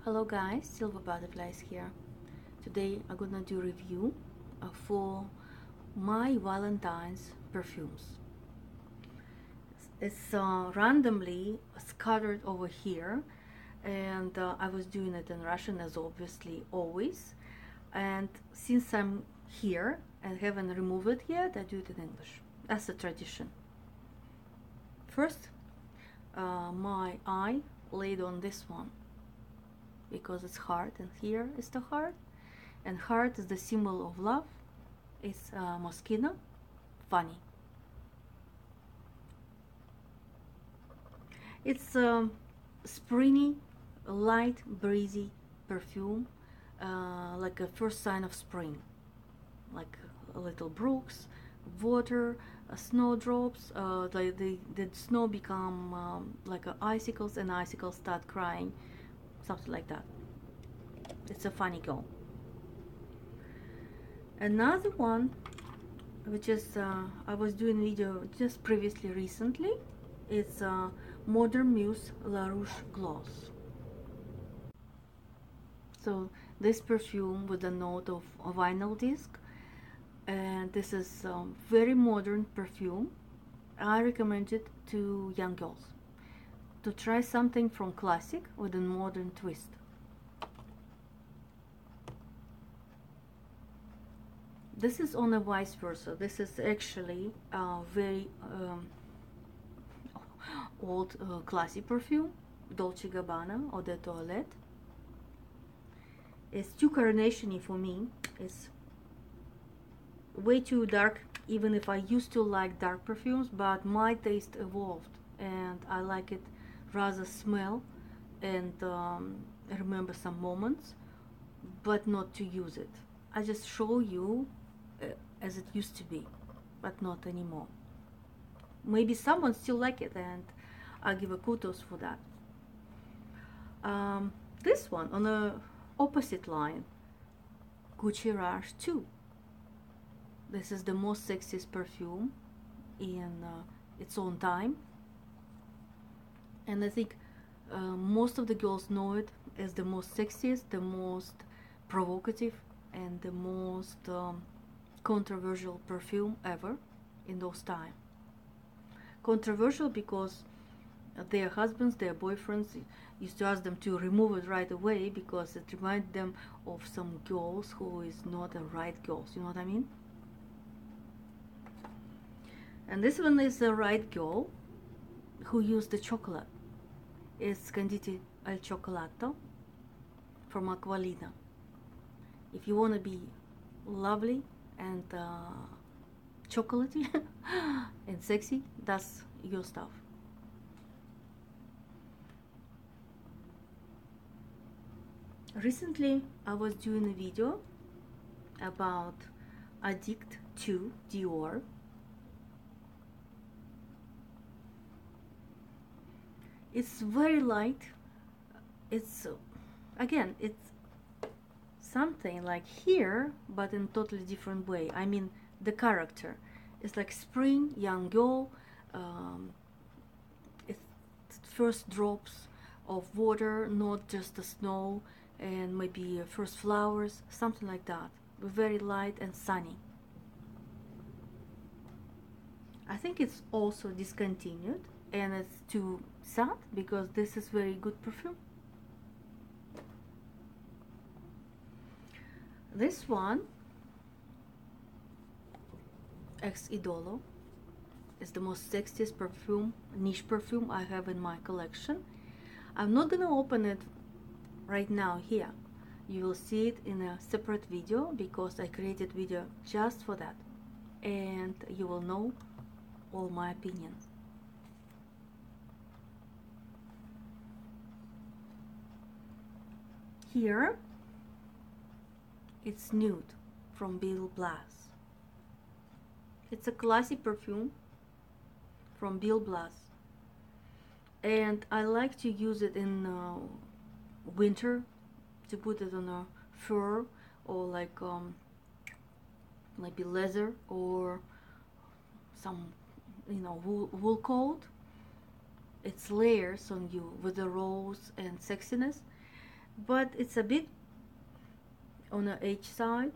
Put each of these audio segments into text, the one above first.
Hello guys, Silver Butterflies here. Today I'm gonna do review for my Valentine's perfumes. It's randomly scattered over here, and I was doing it in Russian as obviously always. And since I'm here and haven't removed it yet, I do it in English. That's the tradition. First, my eye laid on this one, because it's heart, and here is the heart, and heart is the symbol of love. It's Moschino, funny. It's springy, light, breezy perfume, like a first sign of spring, like little brooks, water, snowdrops. The snow become like icicles, and icicles start crying, something like that. It's a funny girl. Another one, which is I was doing video just previously recently, it's Modern Muse La Rouge Gloss. So this perfume with a note of a vinyl disc, and this is very modern perfume. I recommend it to young girls to try something from classic with a modern twist. This is on a vice versa. This is actually a very old classy perfume, Dolce Gabbana Eau de Toilette. It's too carnation-y for me. It's way too dark, even if I used to like dark perfumes, but my taste evolved and I like it rather smell and remember some moments, but not to use it. I just show you as it used to be, but not anymore. Maybe someone still like it, and I give a kudos for that. This one on the opposite line, Gucci Rush 2. This is the most sexiest perfume in its own time, and I think most of the girls know it as the most sexiest, the most provocative, and the most controversial perfume ever in those times. Controversial because their husbands, their boyfriends used to ask them to remove it right away because it reminded them of some girls who is not a right girls, you know what I mean? And this one is a right girl who used the chocolate. It's Canditi al Cioccolato from Aqualina. If you want to be lovely and chocolatey and sexy, that's your stuff. Recently I was doing a video about Addict to Dior. It's very light. It's again, it's something like here, but in totally different way. I mean, the character is like spring, young girl. It's first drops of water, not just the snow, and maybe first flowers, something like that. Very light and sunny. I think it's also discontinued, and it's too sad because this is very good perfume. This one, Ex Idolo, is the most sexiest perfume, niche perfume I have in my collection. I'm not gonna open it right now here. You will see it in a separate video because I created video just for that, and you will know all my opinions. Here it's Nude from Bill Blass. It's a classy perfume from Bill Blass, and I like to use it in winter, to put it on a fur or like maybe leather or some, you know, wool coat. It's layers on you with the rose and sexiness. but it's a bit on the H side.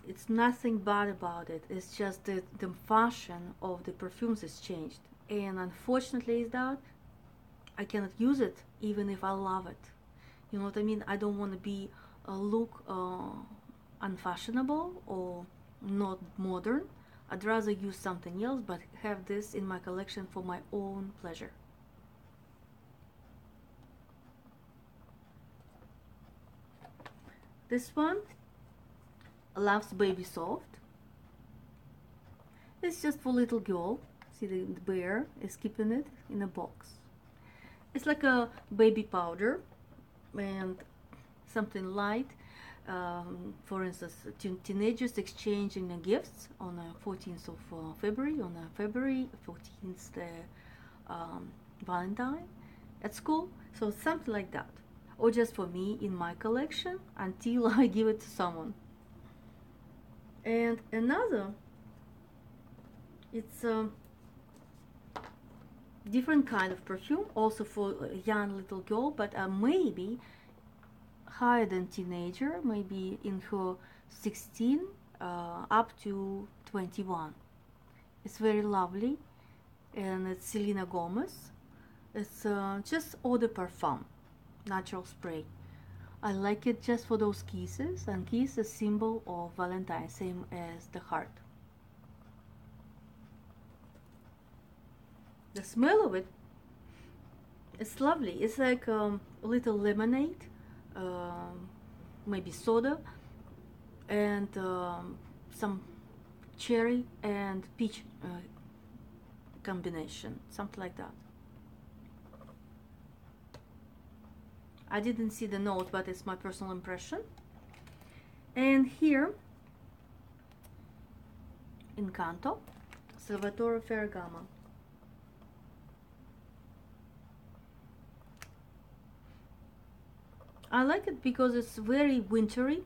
It's nothing bad about it. It's just that the fashion of the perfumes has changed, and unfortunately is that I cannot use it even if I love it. You know what I mean? I don't want to be look unfashionable or not modern. I'd rather use something else, but have this in my collection for my own pleasure. This one, Love's Baby Soft. It's just for little girl. See, the bear is keeping it in a box. It's like a baby powder and something light. For instance, teenagers exchanging gifts on the 14th of February, on February 14th, Valentine at school. So something like that. Or just for me in my collection until I give it to someone. And another, it's a different kind of perfume, also for a young little girl, but maybe higher than teenager, maybe in her 16 up to 21. It's very lovely, and it's Selena Gomez. It's just eau de parfum, natural spray. I like it just for those kisses, and kiss is symbol of Valentine, same as the heart. The smell of it, it's lovely. It's like a little lemonade, maybe soda, and some cherry and peach combination, something like that. I didn't see the note, but it's my personal impression. And here, Encanto, Salvatore Ferragamo. I like it because it's very wintry,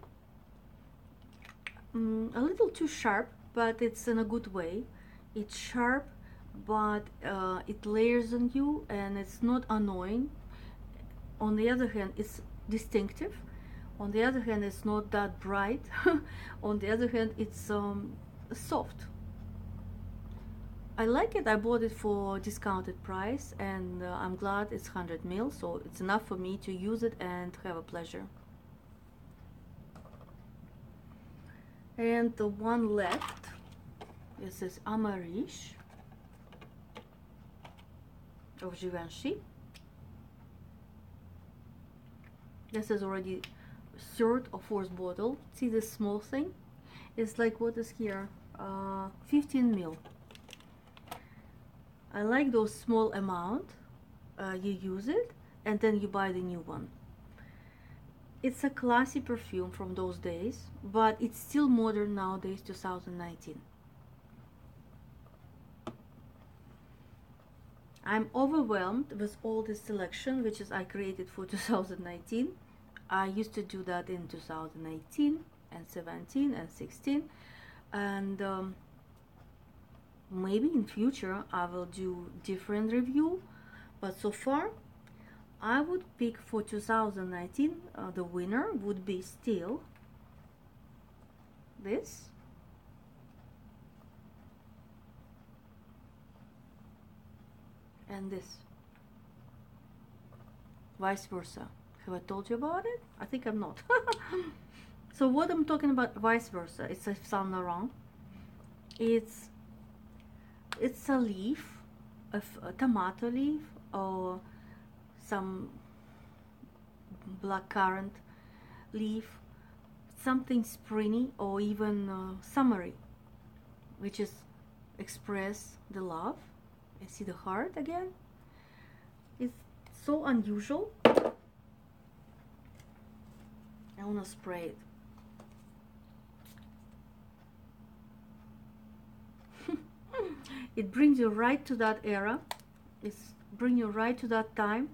a little too sharp, but it's in a good way. It's sharp, but it layers on you, and it's not annoying. On the other hand, it's distinctive. On the other hand, it's not that bright. On the other hand, it's soft. I like it. I bought it for discounted price, and I'm glad it's 100 ml, so it's enough for me to use it and have a pleasure. And the one left, this is Amarish of Givenchy. This is already third or fourth bottle. See this small thing? It's like, what is here? 15 ml. I like those small amount. You use it and then you buy the new one. It's a classy perfume from those days, but it's still modern nowadays, 2019. I'm overwhelmed with all this selection, which is I created for 2019. I used to do that in 2018 and 17 and 16, and maybe in future I will do different review, but so far I would pick for 2019, the winner would be still this. And this. Vice versa. Have I told you about it? I think I'm not. So what I'm talking about vice versa, it's a Saint Laurent. It's a leaf, a tomato leaf, or some blackcurrant leaf, something springy or even summery, which is express the love. You see the heart again? It's so unusual. I want to spray it. It brings you right to that era. It's bring you right to that time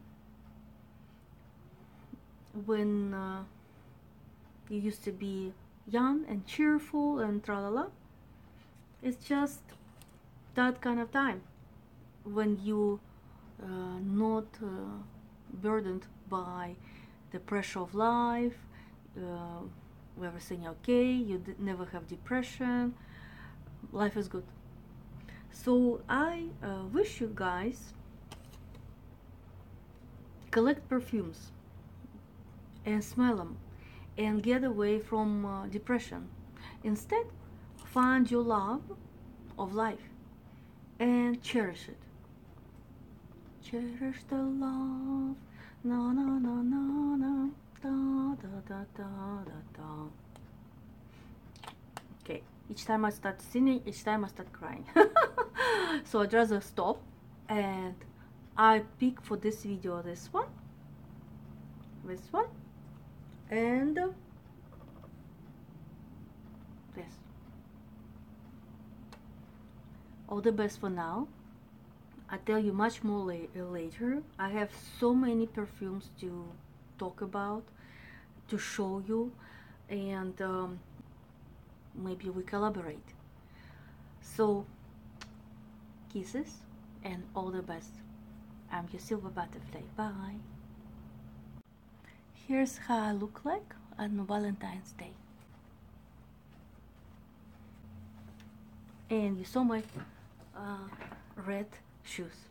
when you used to be young and cheerful and tralala. It's just that kind of time when you not burdened by the pressure of life, uh, everything okay, you never have depression, life is good. So I wish you guys collect perfumes and smell them and get away from depression. Instead, find your love of life and cherish it. Cherish the love, na na na na na, da da da da da da. Okay, each time I start singing, each time I start crying. So I'd rather stop, and I pick for this video this one, and this. All the best for now. I'll tell you much more later. I have so many perfumes to talk about, to show you, and maybe we collaborate. So, kisses and all the best. I'm your silver butterfly. Bye. Here's how I look like on Valentine's Day. And you saw my red shoes.